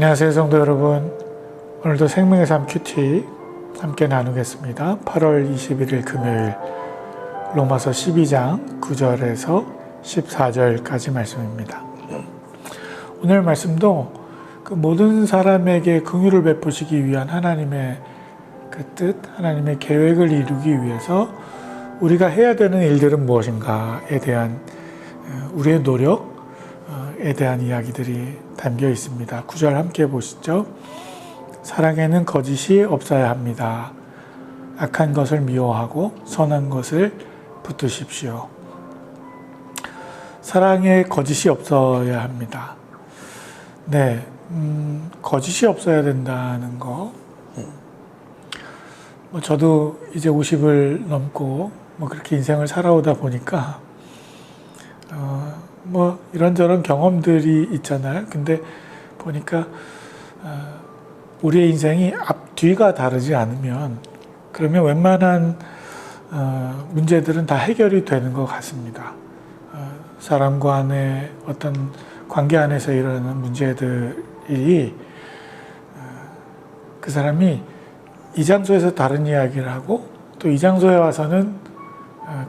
안녕하세요 성도 여러분. 오늘도 생명의 삶 큐티 함께 나누겠습니다. 8월 21일 금요일 로마서 12장 9절에서 14절까지 말씀입니다. 오늘 말씀도 그 모든 사람에게 긍휼을 베푸시기 위한 하나님의 그 뜻, 하나님의 계획을 이루기 위해서 우리가 해야 되는 일들은 무엇인가에 대한 우리의 노력에 대한 이야기들이 담겨 있습니다. 9절 함께 보시죠. 사랑에는 거짓이 없어야 합니다. 악한 것을 미워하고 선한 것을 붙드십시오. 사랑에 거짓이 없어야 합니다. 네, 거짓이 없어야 된다는 거. 저도 이제 50을 넘고 그렇게 인생을 살아오다 보니까 이런저런 경험들이 있잖아요. 근데 보니까 우리의 인생이 앞뒤가 다르지 않으면 그러면 웬만한 문제들은 다 해결이 되는 것 같습니다. 사람 간의 어떤 관계 안에서 일어나는 문제들이 그 사람이 이 장소에서 다른 이야기를 하고 또 이 장소에 와서는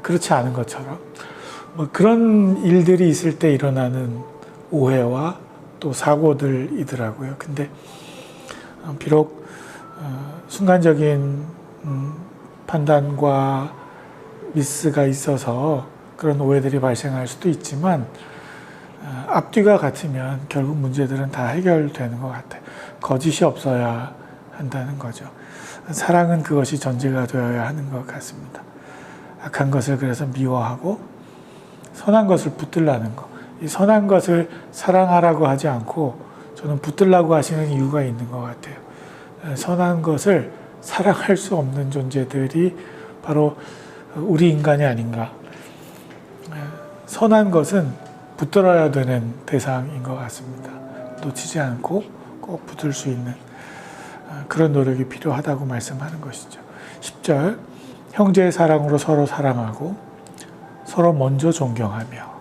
그렇지 않은 것처럼 그런 일들이 있을 때 일어나는 오해와 또 사고들이더라고요. 근데 비록 순간적인 판단과 미스가 있어서 그런 오해들이 발생할 수도 있지만 앞뒤가 같으면 결국 문제들은 다 해결되는 것 같아요. 거짓이 없어야 한다는 거죠. 사랑은 그것이 전제가 되어야 하는 것 같습니다. 악한 것을 그래서 미워하고 선한 것을 붙들라는 거. 이 선한 것을 사랑하라고 하지 않고 저는 붙들라고 하시는 이유가 있는 것 같아요. 선한 것을 사랑할 수 없는 존재들이 바로 우리 인간이 아닌가. 선한 것은 붙들어야 되는 대상인 것 같습니다. 놓치지 않고 꼭 붙들 수 있는 그런 노력이 필요하다고 말씀하는 것이죠. 10절 형제의 사랑으로 서로 사랑하고 서로 먼저 존경하며.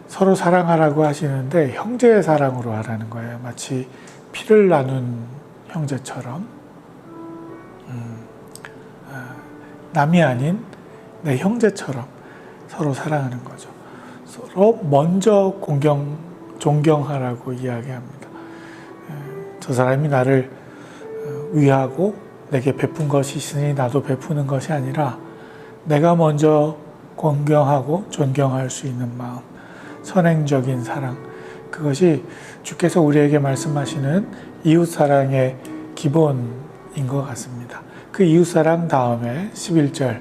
서로 사랑하라고 하시는데 형제의 사랑으로 하라는 거예요. 마치 피를 나눈 형제처럼 남이 아닌 내 형제처럼 서로 사랑하는 거죠. 서로 먼저 존경하라고 이야기합니다. 저 사람이 나를 위하고 내게 베푼 것이 있으니 나도 베푸는 것이 아니라 내가 먼저 공경하고 존경할 수 있는 마음, 선행적인 사랑, 그것이 주께서 우리에게 말씀하시는 이웃사랑의 기본인 것 같습니다. 그 이웃사랑 다음에 11절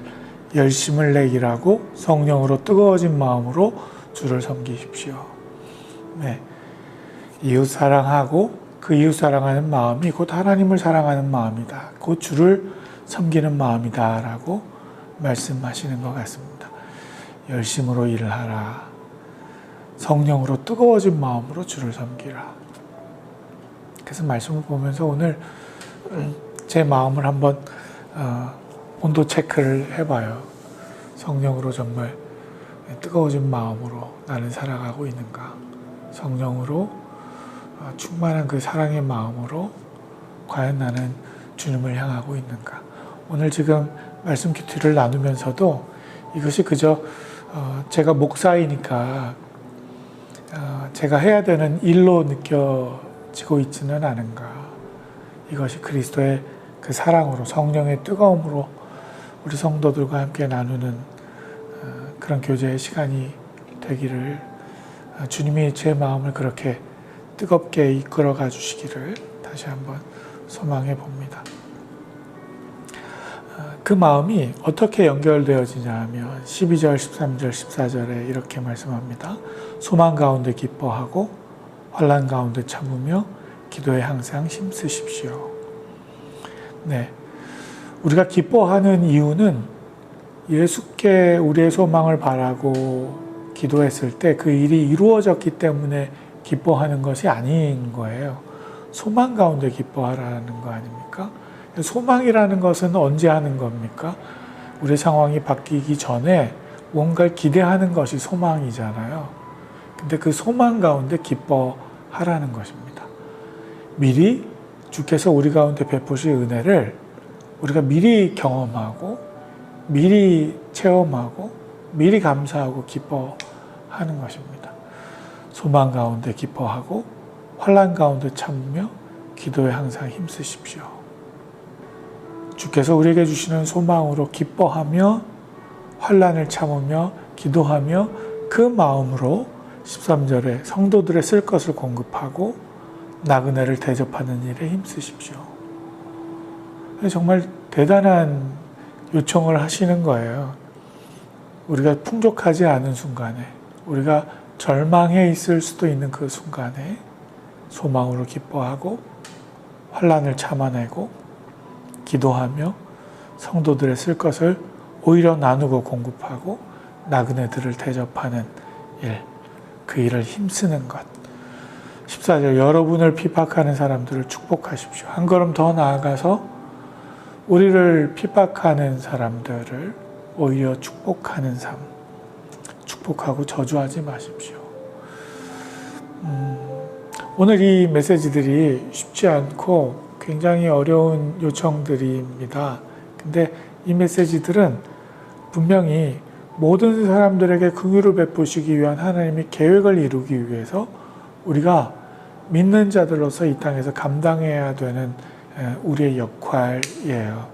열심을 내기라고 성령으로 뜨거워진 마음으로 주를 섬기십시오. 네, 이웃사랑하고 그 이웃사랑하는 마음이 곧 하나님을 사랑하는 마음이다. 곧 주를 섬기는 마음이다 라고 말씀하시는 것 같습니다. 열심으로 일을 하라. 성령으로 뜨거워진 마음으로 주를 섬기라. 그래서 말씀을 보면서 오늘 제 마음을 한번 온도 체크를 해봐요. 성령으로 정말 뜨거워진 마음으로 나는 살아가고 있는가. 성령으로 충만한 그 사랑의 마음으로 과연 나는 주님을 향하고 있는가. 오늘 지금 말씀 큐티를 나누면서도 이것이 그저 제가 목사이니까 제가 해야 되는 일로 느껴지고 있지는 않은가. 이것이 그리스도의 그 사랑으로 성령의 뜨거움으로 우리 성도들과 함께 나누는 그런 교제의 시간이 되기를 주님이 제 마음을 그렇게 뜨겁게 이끌어가 주시기를 다시 한번 소망해 봅니다. 그 마음이 어떻게 연결되어지냐 하면 12절, 13절, 14절에 이렇게 말씀합니다. 소망 가운데 기뻐하고 환난 가운데 참으며 기도에 항상 힘쓰십시오. 네, 우리가 기뻐하는 이유는 예수께 우리의 소망을 바라고 기도했을 때 그 일이 이루어졌기 때문에 기뻐하는 것이 아닌 거예요. 소망 가운데 기뻐하라는 거 아닙니까? 소망이라는 것은 언제 하는 겁니까? 우리 상황이 바뀌기 전에 뭔가를 기대하는 것이 소망이잖아요. 근데 그 소망 가운데 기뻐하라. 하라는 것입니다. 미리 주께서 우리 가운데 베푸실 은혜를 우리가 미리 경험하고 미리 체험하고 미리 감사하고 기뻐하는 것입니다. 소망 가운데 기뻐하고 환난 가운데 참으며 기도에 항상 힘쓰십시오. 주께서 우리에게 주시는 소망으로 기뻐하며 환난을 참으며 기도하며 그 마음으로 13절에 성도들의 쓸 것을 공급하고 나그네를 대접하는 일에 힘쓰십시오. 정말 대단한 요청을 하시는 거예요. 우리가 풍족하지 않은 순간에, 우리가 절망해 있을 수도 있는 그 순간에 소망으로 기뻐하고 환난을 참아내고 기도하며 성도들의 쓸 것을 오히려 나누고 공급하고 나그네들을 대접하는 일, 그 일을 힘쓰는 것. 14절, 여러분을 핍박하는 사람들을 축복하십시오. 한 걸음 더 나아가서 우리를 핍박하는 사람들을 오히려 축복하는 삶, 축복하고 저주하지 마십시오. 오늘 이 메시지들이 쉽지 않고 굉장히 어려운 요청들입니다. 근데 이 메시지들은 분명히 모든 사람들에게 긍휼을 베푸시기 위한 하나님의 계획을 이루기 위해서 우리가 믿는 자들로서 이 땅에서 감당해야 되는 우리의 역할이에요.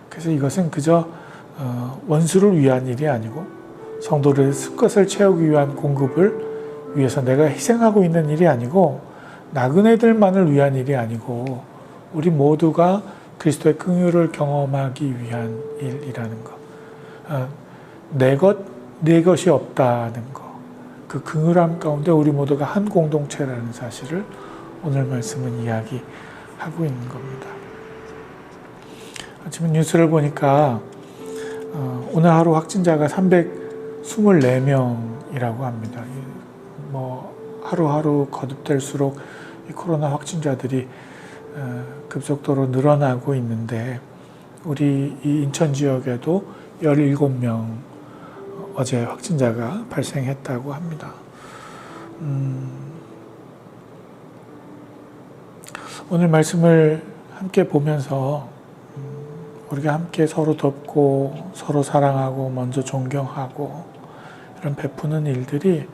그래서 이것은 그저 원수를 위한 일이 아니고 성도를 쓸 것을 채우기 위한 공급을 위해서 내가 희생하고 있는 일이 아니고 나그네들만을 위한 일이 아니고 우리 모두가 그리스도의 긍휼을 경험하기 위한 일이라는 것. 내 것이 없다는 것. 그 긍휼함 가운데 우리 모두가 한 공동체라는 사실을 오늘 말씀은 이야기하고 있는 겁니다. 아침에 뉴스를 보니까 오늘 하루 확진자가 324명이라고 합니다. 하루하루 거듭될수록 이 코로나 확진자들이 급속도로 늘어나고 있는데 우리 이 인천 지역에도 17명 어제 확진자가 발생했다고 합니다. 오늘 말씀을 함께 보면서 우리가 함께 서로 돕고 서로 사랑하고 먼저 존경하고 이런 베푸는 일들이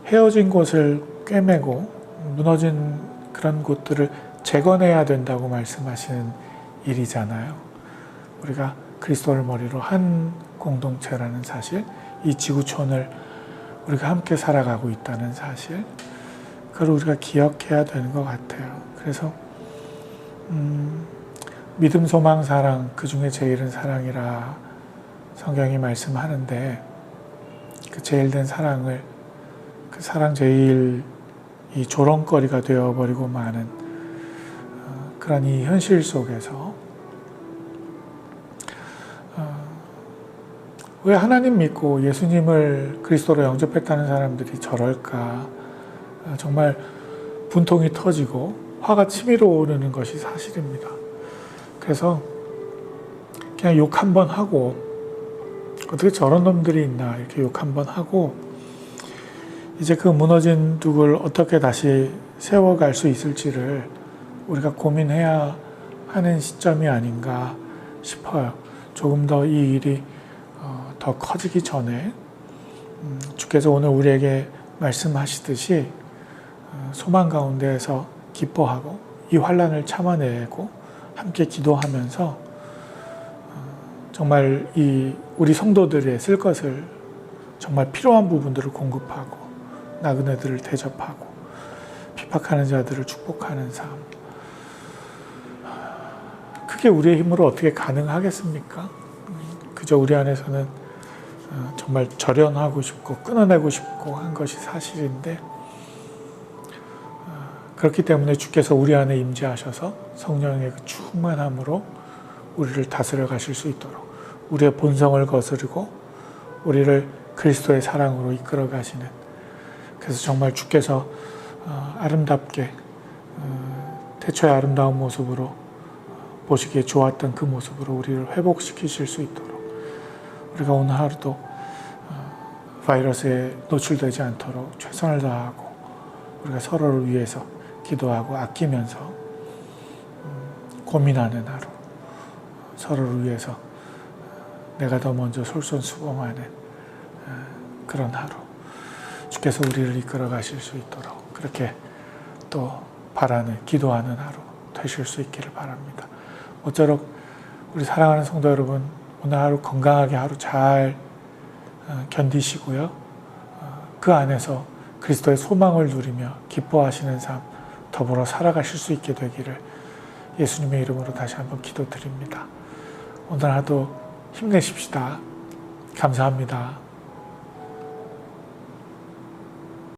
헤어진 곳을 꿰매고 무너진 그런 곳들을 재건해야 된다고 말씀하시는 일이잖아요. 우리가 그리스도를 머리로 한 공동체라는 사실, 이 지구촌을 우리가 함께 살아가고 있다는 사실, 그걸 우리가 기억해야 되는 것 같아요. 그래서 믿음, 소망, 사랑, 그 중에 제일은 사랑이라 성경이 말씀하는데 그 제일된 사랑을 그 사랑 제일 이 조롱거리가 되어버리고 마는 그런 이 현실 속에서 왜 하나님 믿고 예수님을 그리스도로 영접했다는 사람들이 저럴까? 정말 분통이 터지고 화가 치밀어 오르는 것이 사실입니다. 그래서 그냥 욕 한번 하고 어떻게 저런 놈들이 있나 이렇게 욕 한번 하고 이제 그 무너진 둑을 어떻게 다시 세워갈 수 있을지를 우리가 고민해야 하는 시점이 아닌가 싶어요. 조금 더 이 일이 더 커지기 전에 주께서 오늘 우리에게 말씀하시듯이 소망 가운데에서 기뻐하고 이 환난을 참아내고 함께 기도하면서 정말 이 우리 성도들의 쓸 것을 정말 필요한 부분들을 공급하고 나그네들을 대접하고 핍박하는 자들을 축복하는 삶. 그게 우리의 힘으로 어떻게 가능하겠습니까? 그저 우리 안에서는 정말 절연하고 싶고 끊어내고 싶고 한 것이 사실인데 그렇기 때문에 주께서 우리 안에 임재하셔서 성령의 그 충만함으로 우리를 다스려 가실 수 있도록 우리의 본성을 거스르고 우리를 그리스도의 사랑으로 이끌어 가시는, 그래서 정말 주께서 아름답게 태초의 아름다운 모습으로 보시기에 좋았던 그 모습으로 우리를 회복시키실 수 있도록 우리가 오늘 하루도 바이러스에 노출되지 않도록 최선을 다하고 우리가 서로를 위해서 기도하고 아끼면서 고민하는 하루, 서로를 위해서 내가 더 먼저 솔선수범하는 그런 하루, 주께서 우리를 이끌어 가실 수 있도록 그렇게 또 바라는, 기도하는 하루 되실 수 있기를 바랍니다. 모쪼록 우리 사랑하는 성도 여러분, 오늘 하루 건강하게 하루 잘 견디시고요. 그 안에서 그리스도의 소망을 누리며 기뻐하시는 삶 더불어 살아가실 수 있게 되기를 예수님의 이름으로 다시 한번 기도드립니다. 오늘 하루 힘내십시다. 감사합니다.